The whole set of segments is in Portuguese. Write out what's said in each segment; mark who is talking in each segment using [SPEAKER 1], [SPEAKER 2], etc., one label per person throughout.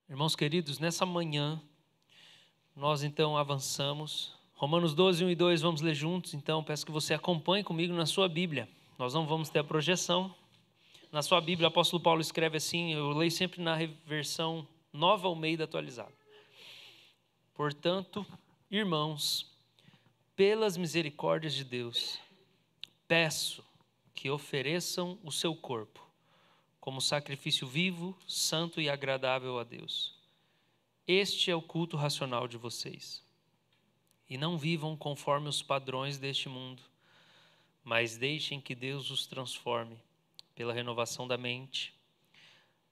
[SPEAKER 1] Irmãos queridos, nessa manhã, nós então avançamos. Romanos 12, 1 e 2, vamos ler juntos, então peço que você acompanhe comigo na sua Bíblia. Nós não vamos ter a projeção. Na sua Bíblia, o apóstolo Paulo escreve assim, eu leio sempre na versão Nova Almeida atualizada. Portanto, irmãos, pelas misericórdias de Deus, peço que ofereçam o seu corpo como sacrifício vivo, santo e agradável a Deus. Este é o culto racional de vocês. E não vivam conforme os padrões deste mundo, mas deixem que Deus os transforme pela renovação da mente,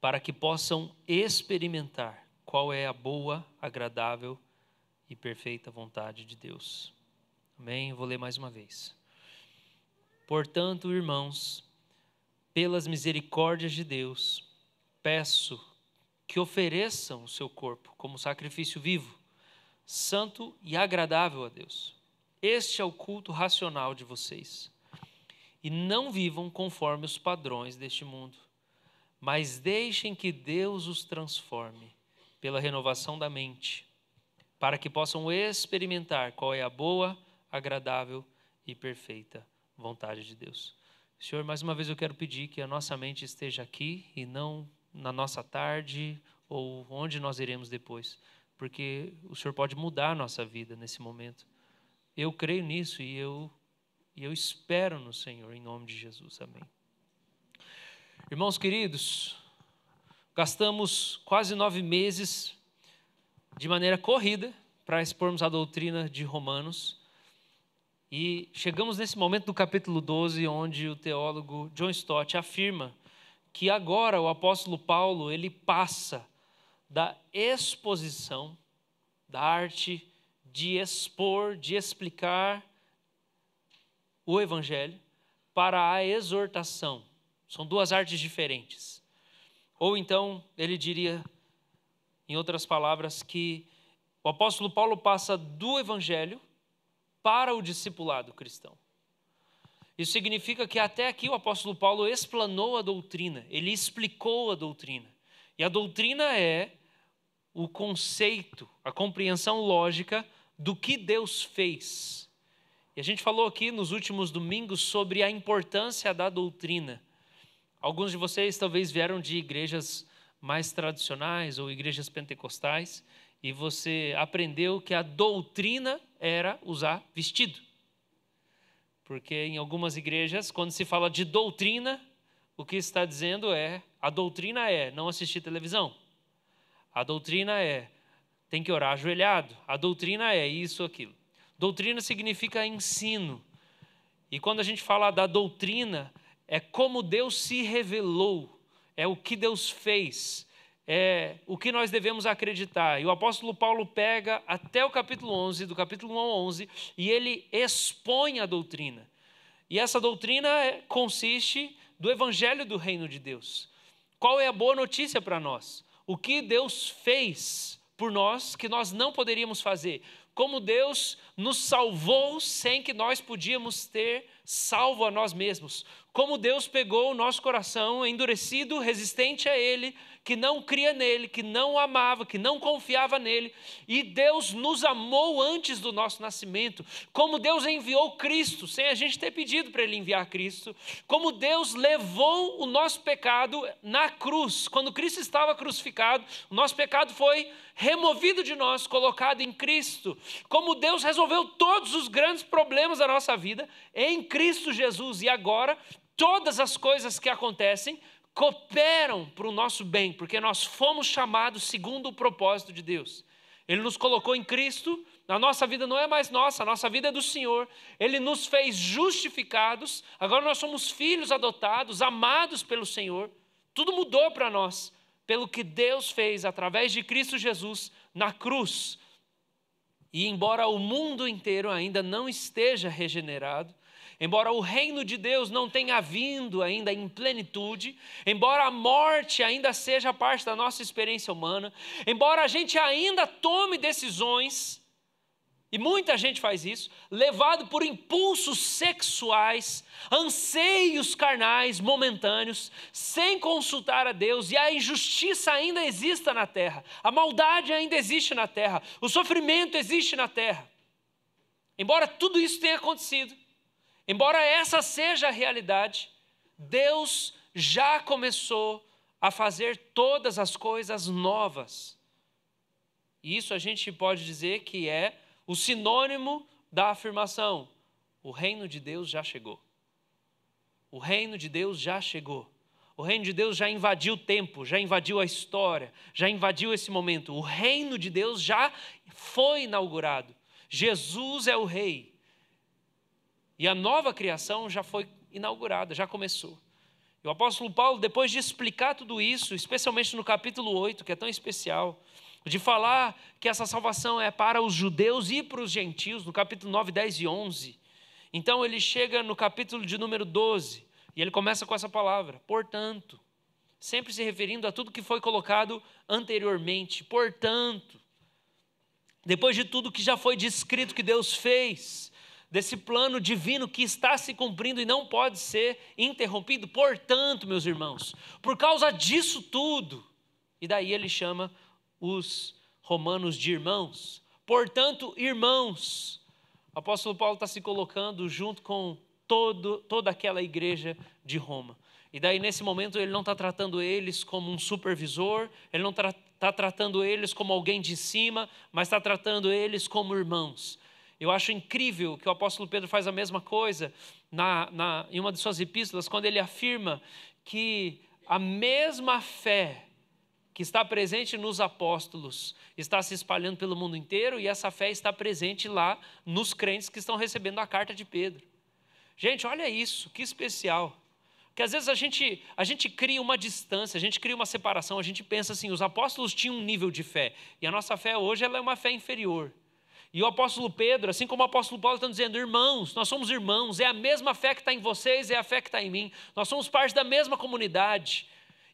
[SPEAKER 1] para que possam experimentar qual é a boa, agradável e perfeita vontade de Deus. Amém? Eu vou ler mais uma vez. Portanto, irmãos, pelas misericórdias de Deus, peço que ofereçam o seu corpo como sacrifício vivo, santo e agradável a Deus. Este é o culto racional de vocês. E não vivam conforme os padrões deste mundo, mas deixem que Deus os transforme pela renovação da mente, para que possam experimentar qual é a boa, agradável e perfeita vontade de Deus. Senhor, mais uma vez eu quero pedir que a nossa mente esteja aqui e não na nossa tarde ou onde nós iremos depois, porque o Senhor pode mudar a nossa vida nesse momento. Eu creio nisso e eu espero no Senhor, em nome de Jesus. Amém. Irmãos queridos, gastamos quase 9 meses de maneira corrida para expormos a doutrina de Romanos. E chegamos nesse momento do capítulo 12, onde o teólogo John Stott afirma que agora o apóstolo Paulo ele passa da exposição, da arte de expor, de explicar o evangelho, para a exortação. São duas artes diferentes. Ou então ele diria, em outras palavras, que o apóstolo Paulo passa do evangelho para o discipulado cristão. Isso significa que até aqui o apóstolo Paulo explanou a doutrina, ele explicou a doutrina. E a doutrina é o conceito, a compreensão lógica do que Deus fez. E a gente falou aqui nos últimos domingos sobre a importância da doutrina. Alguns de vocês talvez vieram de igrejas mais tradicionais ou igrejas pentecostais, e você aprendeu que a doutrina era usar vestido. Porque em algumas igrejas, quando se fala de doutrina, o que está dizendo é, a doutrina é não assistir televisão. A doutrina é, tem que orar ajoelhado. A doutrina é isso, aquilo. Doutrina significa ensino. E quando a gente fala da doutrina, é como Deus se revelou, é o que Deus fez, é o que nós devemos acreditar. E o apóstolo Paulo pega até o capítulo 11, do capítulo 1 ao 11, e ele expõe a doutrina. E essa doutrina consiste do evangelho do reino de Deus. Qual é a boa notícia para nós? O que Deus fez por nós que nós não poderíamos fazer. Como Deus nos salvou sem que nós podíamos ter salvo a nós mesmos. Como Deus pegou o nosso coração endurecido, resistente a Ele, que não cria nele, que não o amava, que não confiava nele. E Deus nos amou antes do nosso nascimento. Como Deus enviou Cristo, sem a gente ter pedido para Ele enviar Cristo. Como Deus levou o nosso pecado na cruz. Quando Cristo estava crucificado, o nosso pecado foi removido de nós, colocado em Cristo. Como Deus resolveu todos os grandes problemas da nossa vida em Cristo Jesus. E agora, todas as coisas que acontecem cooperam para o nosso bem, porque nós fomos chamados segundo o propósito de Deus. Ele nos colocou em Cristo, a nossa vida não é mais nossa, a nossa vida é do Senhor. Ele nos fez justificados, agora nós somos filhos adotados, amados pelo Senhor. Tudo mudou para nós, pelo que Deus fez através de Cristo Jesus na cruz. E embora o mundo inteiro ainda não esteja regenerado, embora o reino de Deus não tenha vindo ainda em plenitude, embora a morte ainda seja parte da nossa experiência humana, embora a gente ainda tome decisões e muita gente faz isso, levado por impulsos sexuais, anseios carnais momentâneos, sem consultar a Deus, e a injustiça ainda existe na terra, a maldade ainda existe na terra, o sofrimento existe na terra. Embora tudo isso tenha acontecido, embora essa seja a realidade, Deus já começou a fazer todas as coisas novas. E isso a gente pode dizer que é o sinônimo da afirmação: o reino de Deus já chegou. O reino de Deus já chegou. O reino de Deus já invadiu o tempo, já invadiu a história, já invadiu esse momento. O reino de Deus já foi inaugurado. Jesus é o rei. E a nova criação já foi inaugurada, já começou. E o apóstolo Paulo, depois de explicar tudo isso, especialmente no capítulo 8, que é tão especial, de falar que essa salvação é para os judeus e para os gentios, no capítulo 9, 10 e 11. Então ele chega no capítulo de número 12, e ele começa com essa palavra: portanto, sempre se referindo a tudo que foi colocado anteriormente. Portanto, depois de tudo que já foi descrito que Deus fez, desse plano divino que está se cumprindo e não pode ser interrompido, portanto, meus irmãos, por causa disso tudo, e daí ele chama os romanos de irmãos. Portanto, irmãos, o apóstolo Paulo está se colocando junto com toda aquela igreja de Roma. E daí nesse momento ele não está tratando eles como um supervisor, ele não está tratando eles como alguém de cima, mas está tratando eles como irmãos. Eu acho incrível que o apóstolo Pedro faz a mesma coisa em uma de suas epístolas, quando ele afirma que a mesma fé que está presente nos apóstolos está se espalhando pelo mundo inteiro, e essa fé está presente lá nos crentes que estão recebendo a carta de Pedro. Gente, olha isso, que especial. Porque às vezes a gente cria uma distância, a gente cria uma separação, a gente pensa assim: os apóstolos tinham um nível de fé, e a nossa fé hoje ela é uma fé inferior. E o apóstolo Pedro, assim como o apóstolo Paulo, estão dizendo: irmãos, nós somos irmãos, é a mesma fé que está em vocês, é a fé que está em mim, nós somos parte da mesma comunidade.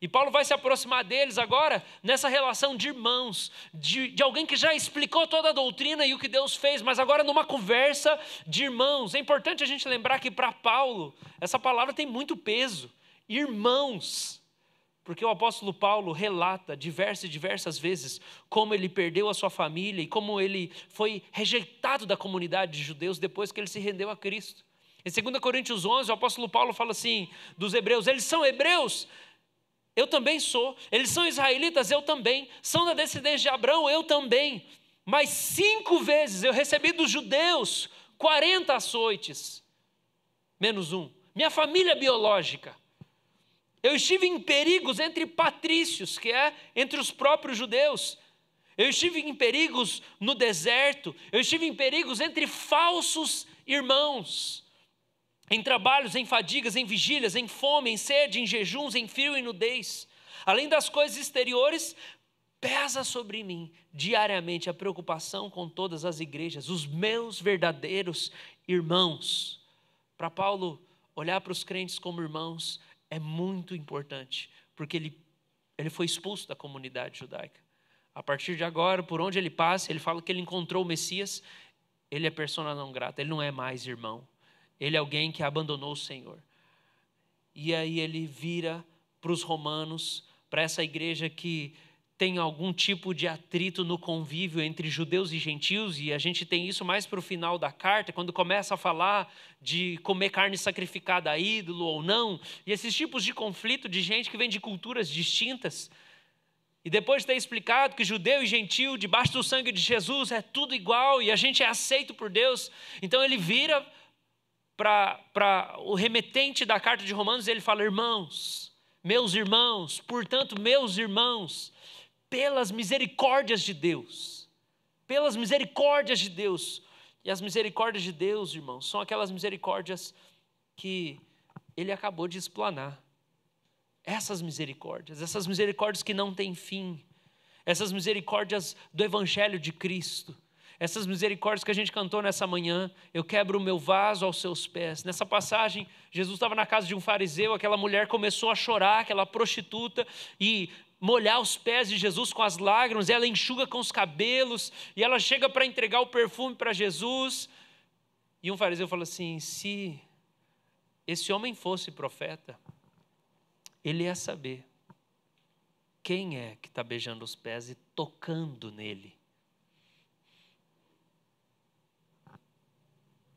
[SPEAKER 1] E Paulo vai se aproximar deles agora nessa relação de irmãos, de alguém que já explicou toda a doutrina e o que Deus fez, mas agora numa conversa de irmãos. É importante a gente lembrar que para Paulo, essa palavra tem muito peso, irmãos, porque o apóstolo Paulo relata diversas vezes como ele perdeu a sua família e como ele foi rejeitado da comunidade de judeus depois que ele se rendeu a Cristo. Em 2 Coríntios 11, o apóstolo Paulo fala assim dos hebreus: eles são hebreus? Eu também sou. Eles são israelitas? Eu também. São da descendência de Abraão? Eu também. Mas 5 vezes eu recebi dos judeus 40 açoites, menos um. Minha família biológica. Eu estive em perigos entre patrícios, que é entre os próprios judeus. Eu estive em perigos no deserto. Eu estive em perigos entre falsos irmãos. Em trabalhos, em fadigas, em vigílias, em fome, em sede, em jejuns, em frio e nudez. Além das coisas exteriores, pesa sobre mim diariamente a preocupação com todas as igrejas, os meus verdadeiros irmãos. Para Paulo, olhar para os crentes como irmãos é muito importante, porque ele foi expulso da comunidade judaica. A partir de agora, por onde ele passa, ele fala que ele encontrou o Messias, ele é persona não grata, ele não é mais irmão. Ele é alguém que abandonou o Senhor. E aí ele vira para os romanos, para essa igreja que tem algum tipo de atrito no convívio entre judeus e gentios, e a gente tem isso mais para o final da carta, quando começa a falar de comer carne sacrificada a ídolo ou não, e esses tipos de conflito de gente que vem de culturas distintas. E depois de ter explicado que judeu e gentio, debaixo do sangue de Jesus, é tudo igual, e a gente é aceito por Deus, então ele vira para o remetente da carta de Romanos, ele fala: irmãos, meus irmãos, portanto, meus irmãos, pelas misericórdias de Deus, pelas misericórdias de Deus. E as misericórdias de Deus, irmãos, são aquelas misericórdias que ele acabou de explanar. Essas misericórdias que não têm fim, essas misericórdias do Evangelho de Cristo, essas misericórdias que a gente cantou nessa manhã: eu quebro o meu vaso aos seus pés. Nessa passagem, Jesus estava na casa de um fariseu, aquela mulher começou a chorar, aquela prostituta, e molhar os pés de Jesus com as lágrimas, ela enxuga com os cabelos, e ela chega para entregar o perfume para Jesus. E um fariseu fala assim: se esse homem fosse profeta, ele ia saber quem é que está beijando os pés e tocando nele.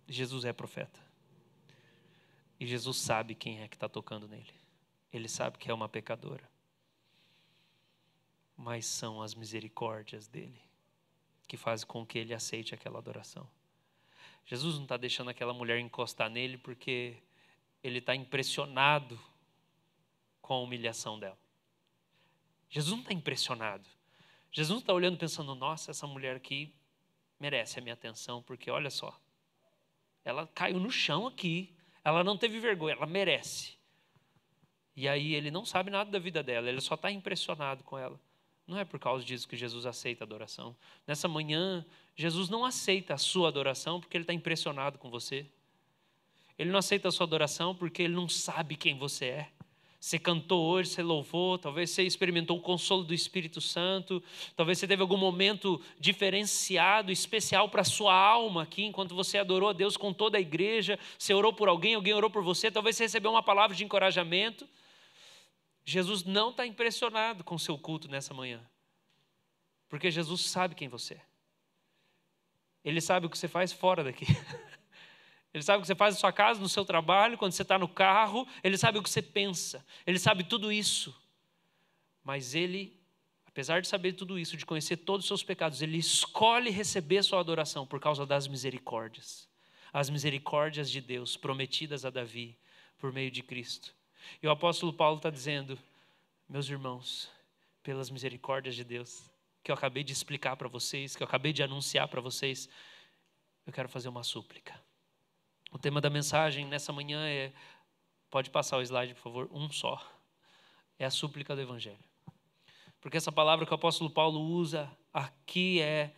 [SPEAKER 1] Jesus é profeta. E Jesus sabe quem é que está tocando nele. Ele sabe que é uma pecadora. Mas são as misericórdias dele que fazem com que ele aceite aquela adoração. Jesus não está deixando aquela mulher encostar nele porque ele está impressionado com a humilhação dela. Jesus não está impressionado. Jesus não está olhando pensando: nossa, essa mulher aqui merece a minha atenção, porque olha só, ela caiu no chão aqui, ela não teve vergonha, ela merece. E aí ele não sabe nada da vida dela, ele só está impressionado com ela. Não é por causa disso que Jesus aceita a adoração. Nessa manhã, Jesus não aceita a sua adoração porque ele está impressionado com você. Ele não aceita a sua adoração porque ele não sabe quem você é. Você cantou hoje, você louvou, talvez você experimentou o consolo do Espírito Santo, talvez você teve algum momento diferenciado, especial para a sua alma aqui, enquanto você adorou a Deus com toda a igreja, você orou por alguém, alguém orou por você, talvez você recebeu uma palavra de encorajamento. Jesus não está impressionado com o seu culto nessa manhã, porque Jesus sabe quem você é. Ele sabe o que você faz fora daqui. Ele sabe o que você faz na sua casa, no seu trabalho, quando você está no carro. Ele sabe o que você pensa. Ele sabe tudo isso. Mas ele, apesar de saber tudo isso, de conhecer todos os seus pecados, ele escolhe receber sua adoração por causa das misericórdias. As misericórdias de Deus prometidas a Davi por meio de Cristo. E o apóstolo Paulo está dizendo: meus irmãos, pelas misericórdias de Deus, que eu acabei de explicar para vocês, que eu acabei de anunciar para vocês, eu quero fazer uma súplica. O tema da mensagem nessa manhã é, pode passar o slide, por favor, um só. É a súplica do Evangelho. Porque essa palavra que o apóstolo Paulo usa aqui é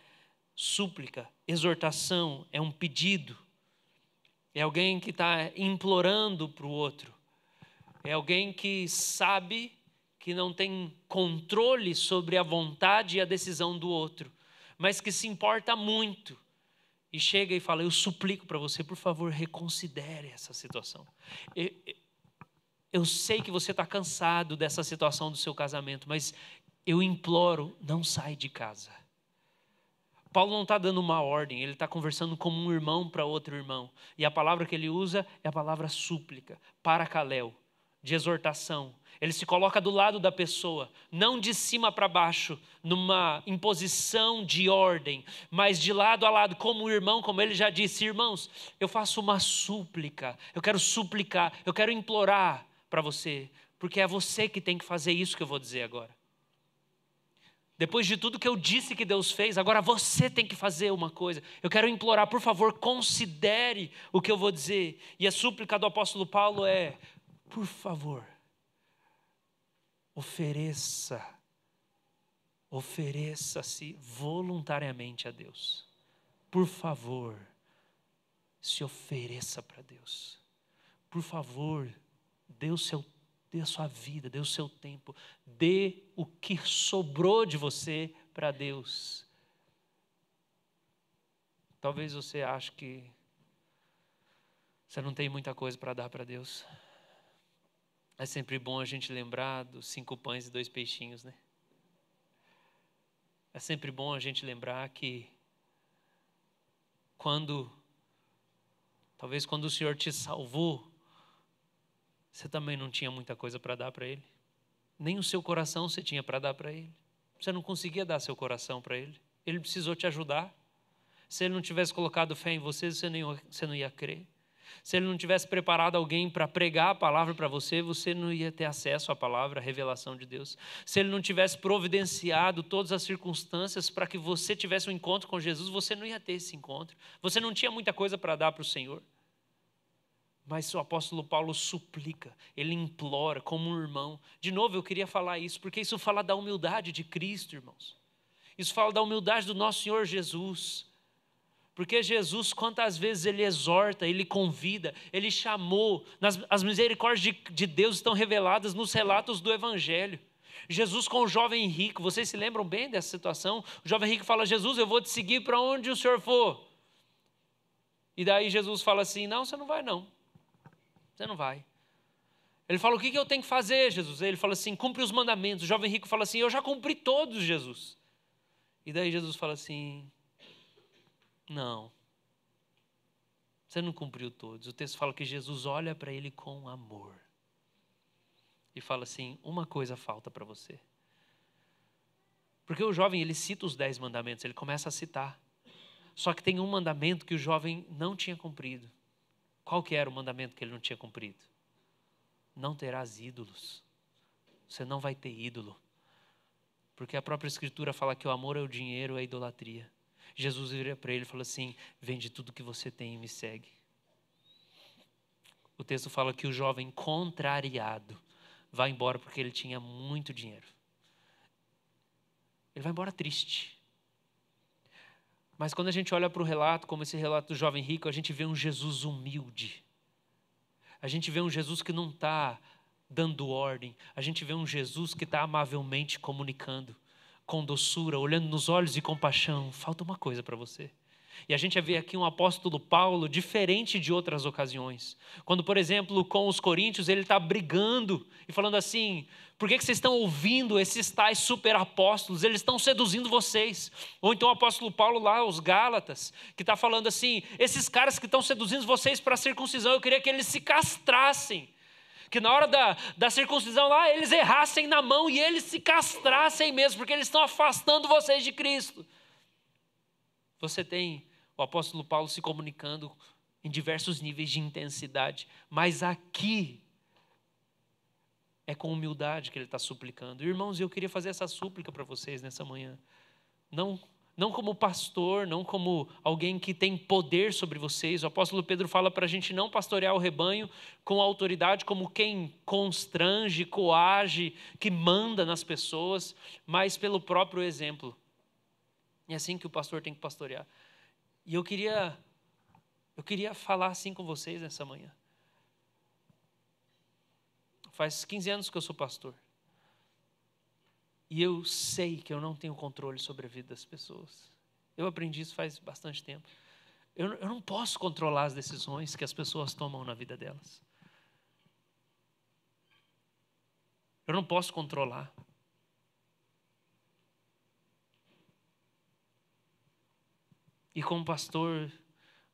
[SPEAKER 1] súplica, exortação, é um pedido. É alguém que está implorando para o outro. É alguém que sabe que não tem controle sobre a vontade e a decisão do outro, mas que se importa muito. E chega e fala: eu suplico para você, por favor, reconsidere essa situação. Eu sei que você está cansado dessa situação do seu casamento, mas eu imploro, não sai de casa. Paulo não está dando uma ordem, ele está conversando como um irmão para outro irmão. E a palavra que ele usa é a palavra súplica, paracaléu, de exortação. Ele se coloca do lado da pessoa, não de cima para baixo, numa imposição de ordem, mas de lado a lado, como um irmão, como ele já disse: irmãos, eu faço uma súplica, eu quero suplicar, eu quero implorar para você, porque é você que tem que fazer isso que eu vou dizer agora. Depois de tudo que eu disse que Deus fez, agora você tem que fazer uma coisa. Eu quero implorar, por favor, considere o que eu vou dizer. E a súplica do apóstolo Paulo é: por favor, ofereça-se voluntariamente a Deus. Por favor, se ofereça para Deus. Por favor, dê a sua vida, dê o seu tempo, dê o que sobrou de você para Deus. Talvez você ache que você não tem muita coisa para dar para Deus. É sempre bom a gente lembrar dos 5 pães e 2 peixinhos, né? É sempre bom a gente lembrar que talvez quando o Senhor te salvou, você também não tinha muita coisa para dar para Ele. Nem o seu coração você tinha para dar para Ele. Você não conseguia dar seu coração para Ele. Ele precisou te ajudar. Se Ele não tivesse colocado fé em você, você não ia crer. Se Ele não tivesse preparado alguém para pregar a palavra para você, você não ia ter acesso à palavra, à revelação de Deus. Se Ele não tivesse providenciado todas as circunstâncias para que você tivesse um encontro com Jesus, você não ia ter esse encontro. Você não tinha muita coisa para dar para o Senhor. Mas o apóstolo Paulo suplica, ele implora como um irmão. De novo, eu queria falar isso, porque isso fala da humildade de Cristo, irmãos. Isso fala da humildade do nosso Senhor Jesus. Porque Jesus, quantas vezes Ele exorta, Ele convida, Ele chamou. As misericórdias de Deus estão reveladas nos relatos do Evangelho. Jesus com o jovem rico, vocês se lembram bem dessa situação? O jovem rico fala: Jesus, eu vou te seguir para onde o senhor for. E daí Jesus fala assim: não, você não vai não. Você não vai. Ele fala: o que eu tenho que fazer, Jesus? Ele fala assim: cumpre os mandamentos. O jovem rico fala assim: eu já cumpri todos, Jesus. E daí Jesus fala assim: não, você não cumpriu todos. O texto fala que Jesus olha para ele com amor e fala assim: uma coisa falta para você. Porque o jovem, ele cita os 10 mandamentos, ele começa a citar. Só que tem um mandamento que o jovem não tinha cumprido. Qual que era o mandamento que ele não tinha cumprido? Não terás ídolos. Você não vai ter ídolo. Porque a própria Escritura fala que o amor é o dinheiro, é a idolatria. Jesus vira para ele e fala assim: vende tudo que você tem e me segue. O texto fala que o jovem contrariado vai embora porque ele tinha muito dinheiro. Ele vai embora triste. Mas quando a gente olha para o relato, como esse relato do jovem rico, a gente vê um Jesus humilde. A gente vê um Jesus que não está dando ordem. A gente vê um Jesus que está amavelmente comunicando, com doçura, olhando nos olhos e compaixão. Falta uma coisa para você. E a gente vê aqui um apóstolo Paulo diferente de outras ocasiões. Quando, por exemplo, com os coríntios, ele está brigando e falando assim: por que vocês estão ouvindo esses tais super apóstolos? Eles estão seduzindo vocês. Ou então o apóstolo Paulo lá, os Gálatas, que está falando assim: esses caras que estão seduzindo vocês para a circuncisão, eu queria que eles se castrassem. Que na hora da circuncisão lá, eles errassem na mão e eles se castrassem mesmo, porque eles estão afastando vocês de Cristo. Você tem o apóstolo Paulo se comunicando em diversos níveis de intensidade, mas aqui é com humildade que ele está suplicando. Irmãos, eu queria fazer essa súplica para vocês nessa manhã. Não como pastor, não como alguém que tem poder sobre vocês. O apóstolo Pedro fala para a gente não pastorear o rebanho com autoridade, como quem constrange, coage, que manda nas pessoas, mas pelo próprio exemplo. É assim que o pastor tem que pastorear. E eu queria falar assim com vocês nessa manhã. Faz 15 anos que eu sou pastor. E eu sei que eu não tenho controle sobre a vida das pessoas. Eu aprendi isso faz bastante tempo. Eu não posso controlar as decisões que as pessoas tomam na vida delas. Eu não posso controlar. E como pastor,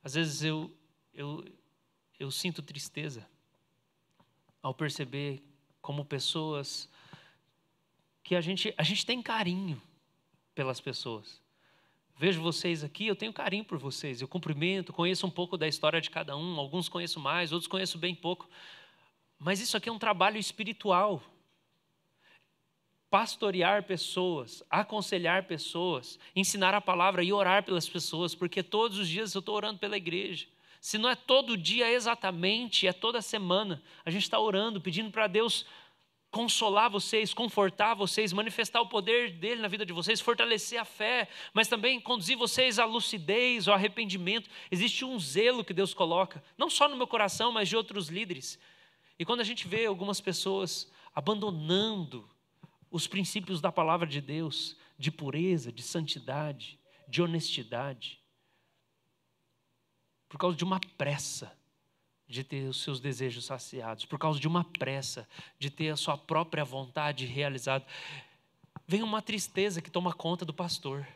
[SPEAKER 1] às vezes eu sinto tristeza ao perceber como pessoas que a gente tem carinho pelas pessoas. Vejo vocês aqui, eu tenho carinho por vocês, eu cumprimento, conheço um pouco da história de cada um, alguns conheço mais, outros conheço bem pouco. Mas isso aqui é um trabalho espiritual. Pastorear pessoas, aconselhar pessoas, ensinar a palavra e orar pelas pessoas, porque todos os dias eu estou orando pela igreja. Se não é todo dia exatamente, é toda semana. A gente está orando, pedindo para Deus consolar vocês, confortar vocês, manifestar o poder dele na vida de vocês, fortalecer a fé, mas também conduzir vocês à lucidez, ao arrependimento. Existe um zelo que Deus coloca, não só no meu coração, mas de outros líderes. E quando a gente vê algumas pessoas abandonando os princípios da palavra de Deus, de pureza, de santidade, de honestidade, por causa de uma pressa de ter os seus desejos saciados, por causa de uma pressa de ter a sua própria vontade realizada, vem uma tristeza que toma conta do pastor.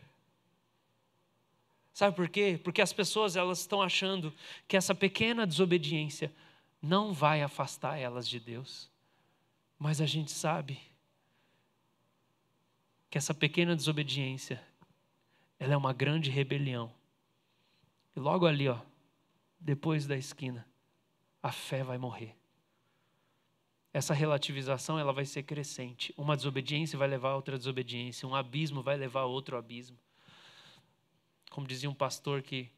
[SPEAKER 1] Sabe por quê? Porque as pessoas elas estão achando que essa pequena desobediência não vai afastar elas de Deus. Mas a gente sabe que essa pequena desobediência, ela é uma grande rebelião. E logo ali, depois da esquina, a fé vai morrer. Essa relativização ela vai ser crescente. Uma desobediência vai levar a outra desobediência. Um abismo vai levar a outro abismo. Como dizia um pastor que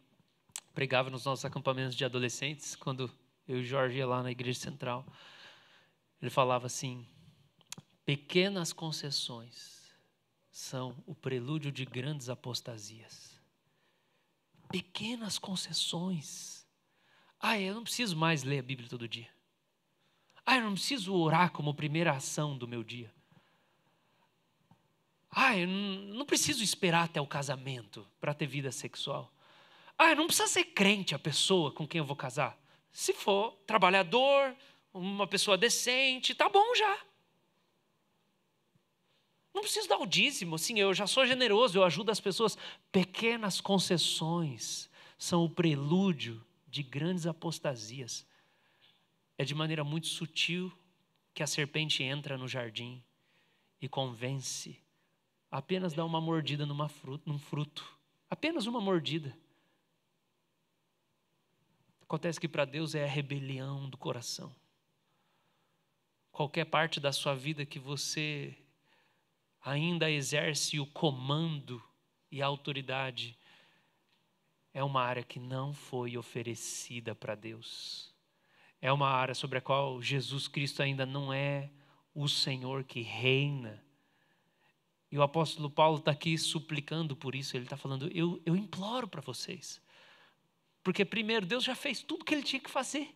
[SPEAKER 1] pregava nos nossos acampamentos de adolescentes, quando eu e o Jorge ia lá na igreja central, ele falava assim: pequenas concessões são o prelúdio de grandes apostasias. Pequenas concessões. Eu não preciso mais ler a Bíblia todo dia. Eu não preciso orar como primeira ação do meu dia. Eu não preciso esperar até o casamento para ter vida sexual. Não precisa ser crente a pessoa com quem eu vou casar. Se for trabalhador, uma pessoa decente, tá bom já. Não preciso dar o dízimo, assim, eu já sou generoso, eu ajudo as pessoas. Pequenas concessões são o prelúdio de grandes apostasias. É de maneira muito sutil que a serpente entra no jardim e convence. Apenas dá uma mordida num fruto. Apenas uma mordida. Acontece que para Deus é a rebelião do coração. Qualquer parte da sua vida que você ainda exerce o comando e a autoridade, é uma área que não foi oferecida para Deus. É uma área sobre a qual Jesus Cristo ainda não é o Senhor que reina. E o apóstolo Paulo está aqui suplicando por isso. Ele está falando, eu imploro para vocês. Porque primeiro, Deus já fez tudo o que Ele tinha que fazer.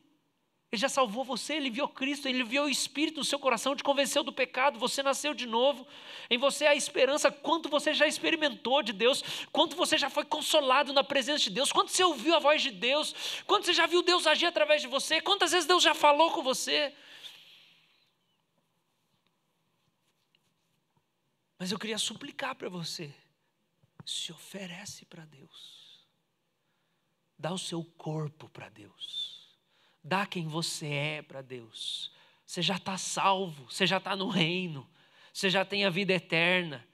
[SPEAKER 1] Ele já salvou você, Ele enviou Cristo, Ele enviou o Espírito no seu coração, te convenceu do pecado, você nasceu de novo. Em você há a esperança, quanto você já experimentou de Deus, quanto você já foi consolado na presença de Deus, quanto você ouviu a voz de Deus, quanto você já viu Deus agir através de você, quantas vezes Deus já falou com você. Mas eu queria suplicar para você, se oferece para Deus. Dá o seu corpo para Deus. Dá quem você é para Deus. Você já está salvo, você já está no reino, você já tem a vida eterna.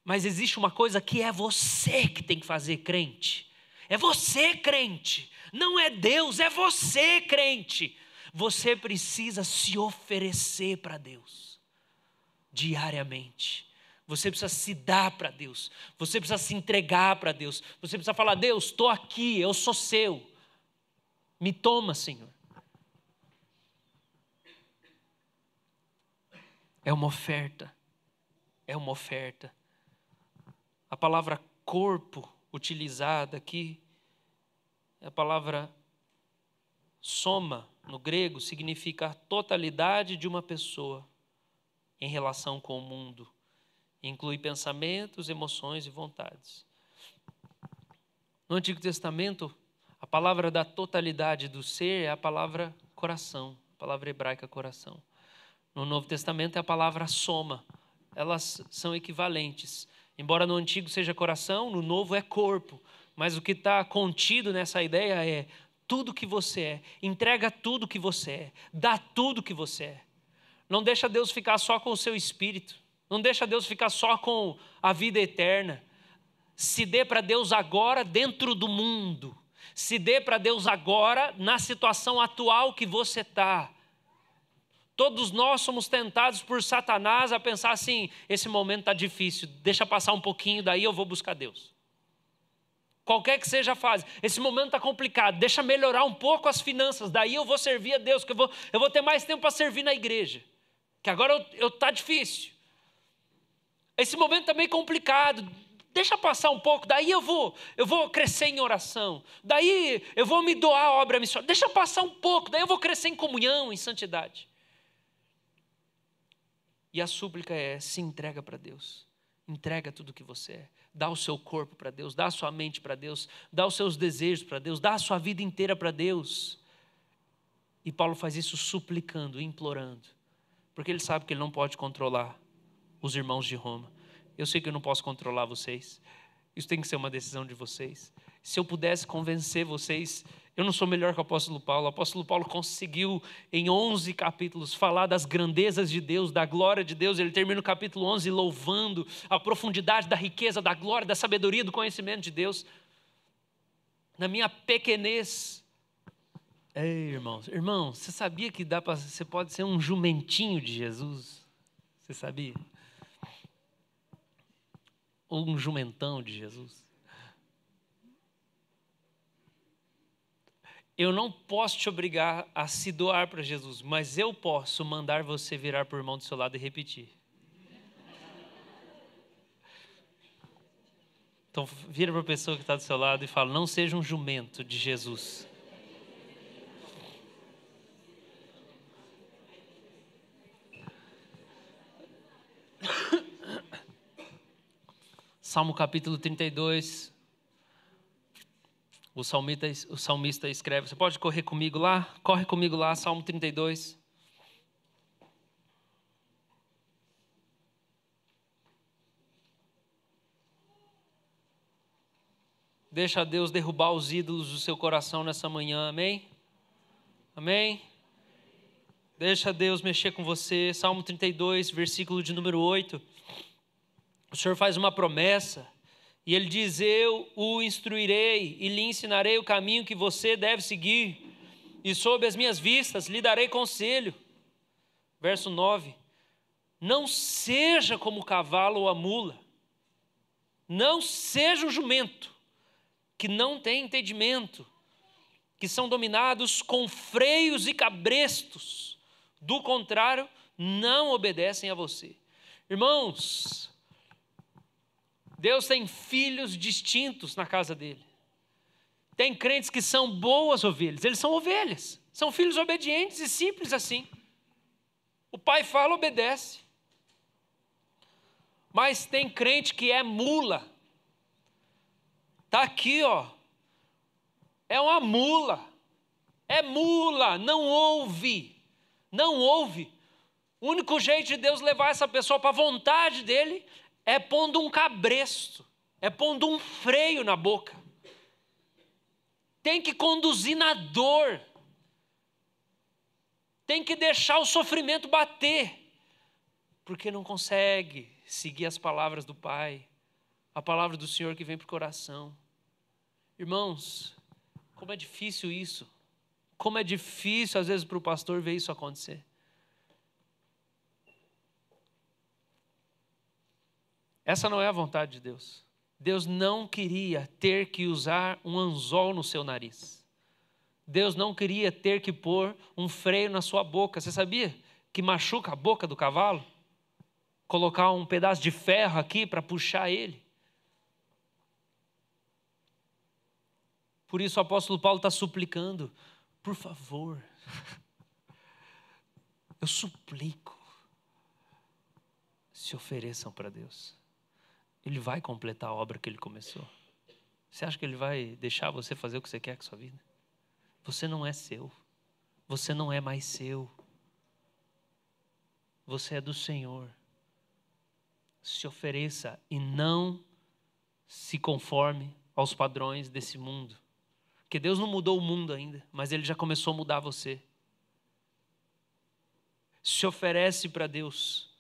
[SPEAKER 1] Mas existe uma coisa que é você que tem que fazer, crente. É você, crente. Não é Deus, é você, crente. Você precisa se oferecer para Deus diariamente. Você precisa se dar para Deus. Você precisa se entregar para Deus. Você precisa falar, Deus, estou aqui, eu sou seu. Me toma, Senhor. É uma oferta. É uma oferta. A palavra corpo utilizada aqui é a palavra soma, no grego, significa a totalidade de uma pessoa em relação com o mundo. Inclui pensamentos, emoções e vontades. No Antigo Testamento, a palavra da totalidade do ser é a palavra coração, a palavra hebraica coração. No Novo Testamento é a palavra soma. Elas são equivalentes. Embora no Antigo seja coração, no Novo é corpo. Mas o que está contido nessa ideia é tudo que você é. Entrega tudo que você é. Dá tudo que você é. Não deixa Deus ficar só com o seu espírito. Não deixa Deus ficar só com a vida eterna. Se dê para Deus agora dentro do mundo. Se dê para Deus agora na situação atual que você está. Todos nós somos tentados por Satanás a pensar assim, esse momento está difícil, deixa passar um pouquinho, daí eu vou buscar Deus. Qualquer que seja a fase, esse momento está complicado, deixa melhorar um pouco as finanças, daí eu vou servir a Deus, que eu vou ter mais tempo para servir na igreja, que agora está difícil. Esse momento está meio complicado, deixa passar um pouco, daí eu vou crescer em oração, daí eu vou me doar à obra missionária, deixa passar um pouco, daí eu vou crescer em comunhão, em santidade. E a súplica é, se entrega para Deus, entrega tudo o que você é, dá o seu corpo para Deus, dá a sua mente para Deus, dá os seus desejos para Deus, dá a sua vida inteira para Deus. E Paulo faz isso suplicando, implorando, porque ele sabe que ele não pode controlar os irmãos de Roma. Eu sei que eu não posso controlar vocês, isso tem que ser uma decisão de vocês. Se eu pudesse convencer vocês, eu não sou melhor que o apóstolo Paulo. O apóstolo Paulo conseguiu em 11 capítulos falar das grandezas de Deus, da glória de Deus. Ele termina o capítulo 11 louvando a profundidade da riqueza, da glória, da sabedoria, do conhecimento de Deus. Na minha pequenez. Ei, irmão, você sabia que você pode ser um jumentinho de Jesus? Você sabia? Ou um jumentão de Jesus? Eu não posso te obrigar a se doar para Jesus, mas eu posso mandar você virar para o irmão do seu lado e repetir. Então vira para a pessoa que está do seu lado e fala, não seja um jumento de Jesus. Salmo capítulo 32. O salmista escreve. Você pode correr comigo lá? Corre comigo lá, Salmo 32. Deixa Deus derrubar os ídolos do seu coração nessa manhã, amém? Amém? Deixa Deus mexer com você. Salmo 32, versículo de número 8. O Senhor faz uma promessa e Ele diz: eu o instruirei e lhe ensinarei o caminho que você deve seguir, e sob as minhas vistas lhe darei conselho. Verso 9. Não seja como o cavalo ou a mula, não seja o jumento, que não tem entendimento, que são dominados com freios e cabrestos, do contrário, não obedecem a você. Irmãos, Deus tem filhos distintos na casa dele. Tem crentes que são boas ovelhas, eles são ovelhas, são filhos obedientes e simples assim. O pai fala, obedece. Mas tem crente que é mula. Está aqui, ó. É uma mula. É mula, não ouve. Não ouve. O único jeito de Deus levar essa pessoa para a vontade dele é pondo um cabresto, é pondo um freio na boca. Tem que conduzir na dor. Tem que deixar o sofrimento bater. Porque não consegue seguir as palavras do Pai, a palavra do Senhor que vem para o coração. Irmãos, como é difícil isso. Como é difícil, às vezes, para o pastor ver isso acontecer. Essa não é a vontade de Deus. Deus não queria ter que usar um anzol no seu nariz. Deus não queria ter que pôr um freio na sua boca. Você sabia que machuca a boca do cavalo? Colocar um pedaço de ferro aqui para puxar ele. Por isso o apóstolo Paulo está suplicando, por favor, eu suplico, se ofereçam para Deus. Ele vai completar a obra que ele começou. Você acha que ele vai deixar você fazer o que você quer com a sua vida? Você não é seu. Você não é mais seu. Você é do Senhor. Se ofereça e não se conforme aos padrões desse mundo. Porque Deus não mudou o mundo ainda, mas Ele já começou a mudar você. Se oferece para Deus.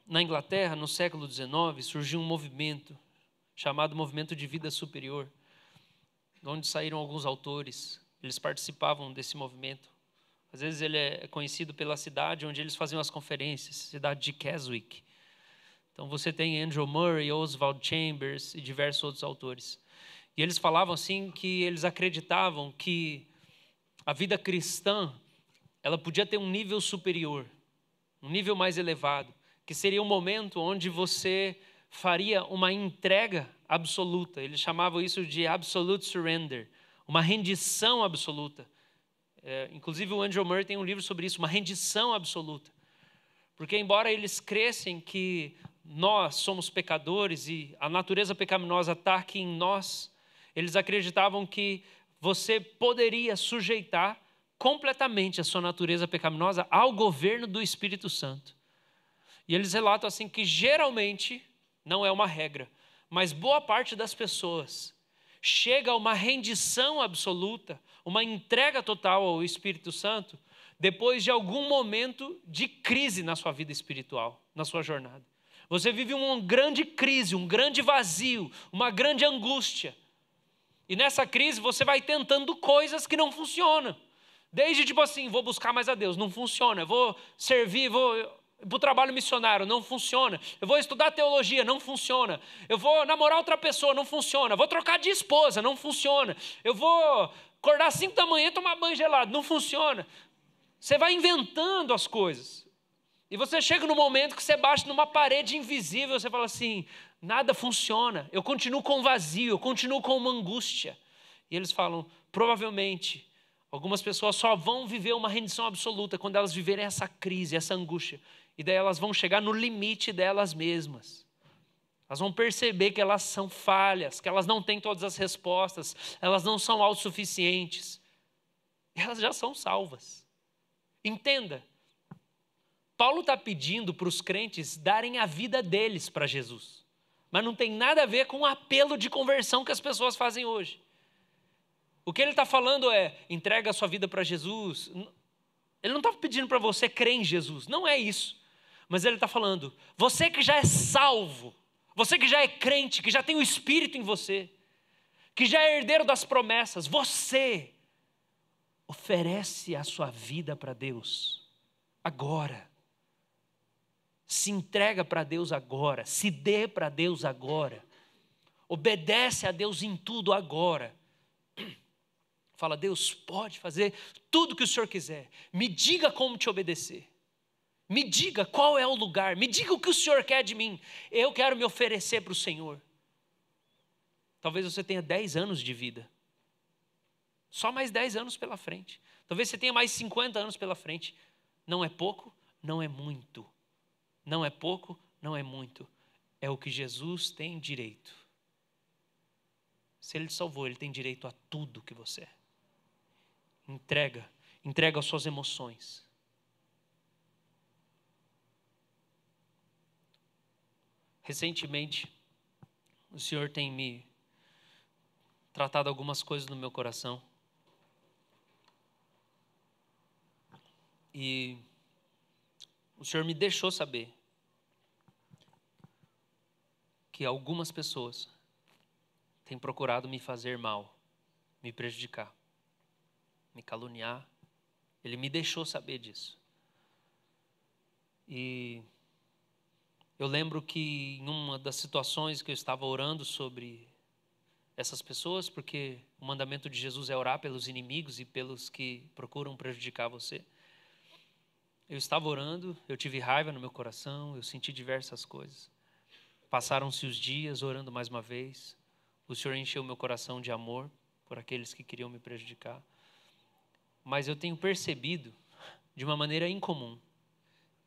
[SPEAKER 1] Na Inglaterra, no século XIX, surgiu um movimento chamado Movimento de Vida Superior, onde saíram alguns autores. Eles participavam desse movimento. Às vezes ele é conhecido pela cidade onde eles faziam as conferências, cidade de Keswick. Então você tem Andrew Murray, Oswald Chambers e diversos outros autores. E eles falavam assim que eles acreditavam que a vida cristã, ela podia ter um nível superior, um nível mais elevado, que seria um momento onde você faria uma entrega absoluta. Eles chamavam isso de absolute surrender, uma rendição absoluta. Inclusive o Andrew Murray tem um livro sobre isso, uma rendição absoluta. Porque embora eles crescem que nós somos pecadores e a natureza pecaminosa está aqui em nós, eles acreditavam que você poderia sujeitar completamente a sua natureza pecaminosa ao governo do Espírito Santo. E eles relatam assim que geralmente, não é uma regra, mas boa parte das pessoas chega a uma rendição absoluta, uma entrega total ao Espírito Santo, depois de algum momento de crise na sua vida espiritual, na sua jornada. Você vive uma grande crise, um grande vazio, uma grande angústia. E nessa crise você vai tentando coisas que não funcionam. Desde tipo assim, vou buscar mais a Deus, não funciona. Eu vou servir, vou para o trabalho missionário, não funciona. Eu vou estudar teologia, não funciona. Eu vou namorar outra pessoa, não funciona. Eu vou trocar de esposa, não funciona. Eu vou acordar às 5 da manhã e tomar banho gelado, não funciona. Você vai inventando as coisas. E você chega no momento que você bate numa parede invisível, você fala assim, nada funciona. Eu continuo com vazio, eu continuo com uma angústia. E eles falam, provavelmente, algumas pessoas só vão viver uma rendição absoluta quando elas viverem essa crise, essa angústia. E daí elas vão chegar no limite delas mesmas. Elas vão perceber que elas são falhas, que elas não têm todas as respostas, elas não são autossuficientes. Elas já são salvas. Entenda, Paulo está pedindo para os crentes darem a vida deles para Jesus. Mas não tem nada a ver com o apelo de conversão que as pessoas fazem hoje. O que ele está falando é, entrega a sua vida para Jesus. Ele não está pedindo para você crer em Jesus, não é isso. Mas ele está falando, você que já é salvo, você que já é crente, que já tem o Espírito em você, que já é herdeiro das promessas, você oferece a sua vida para Deus agora. Se entrega para Deus agora, se dê para Deus agora. Obedece a Deus em tudo agora. Fala, Deus pode fazer tudo o que o Senhor quiser. Me diga como te obedecer. Me diga qual é o lugar. Me diga o que o Senhor quer de mim. Eu quero me oferecer para o Senhor. Talvez você tenha 10 anos de vida. Só mais 10 anos pela frente. Talvez você tenha mais 50 anos pela frente. Não é pouco, não é muito. Não é pouco, não é muito. É o que Jesus tem direito. Se Ele te salvou, Ele tem direito a tudo que você é. Entrega as suas emoções. Recentemente, o Senhor tem me tratado algumas coisas no meu coração. E o Senhor me deixou saber que algumas pessoas têm procurado me fazer mal, me prejudicar, me caluniar. Ele me deixou saber disso. E eu lembro que em uma das situações que eu estava orando sobre essas pessoas, porque o mandamento de Jesus é orar pelos inimigos e pelos que procuram prejudicar você. Eu estava orando, eu tive raiva no meu coração, eu senti diversas coisas. Passaram-se os dias orando mais uma vez. O Senhor encheu meu coração de amor por aqueles que queriam me prejudicar. Mas eu tenho percebido, de uma maneira incomum,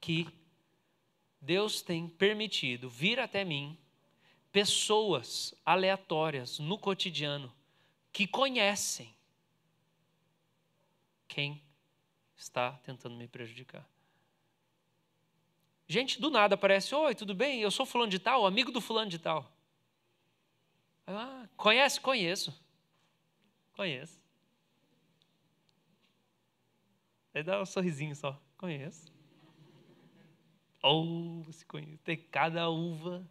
[SPEAKER 1] que Deus tem permitido vir até mim pessoas aleatórias no cotidiano que conhecem quem está tentando me prejudicar. Gente do nada aparece, oi, tudo bem? Eu sou fulano de tal, amigo do fulano de tal. Ah, conhece? Conheço. Aí dá um sorrisinho só, conheço. Oh, você conhece, tem cada uva.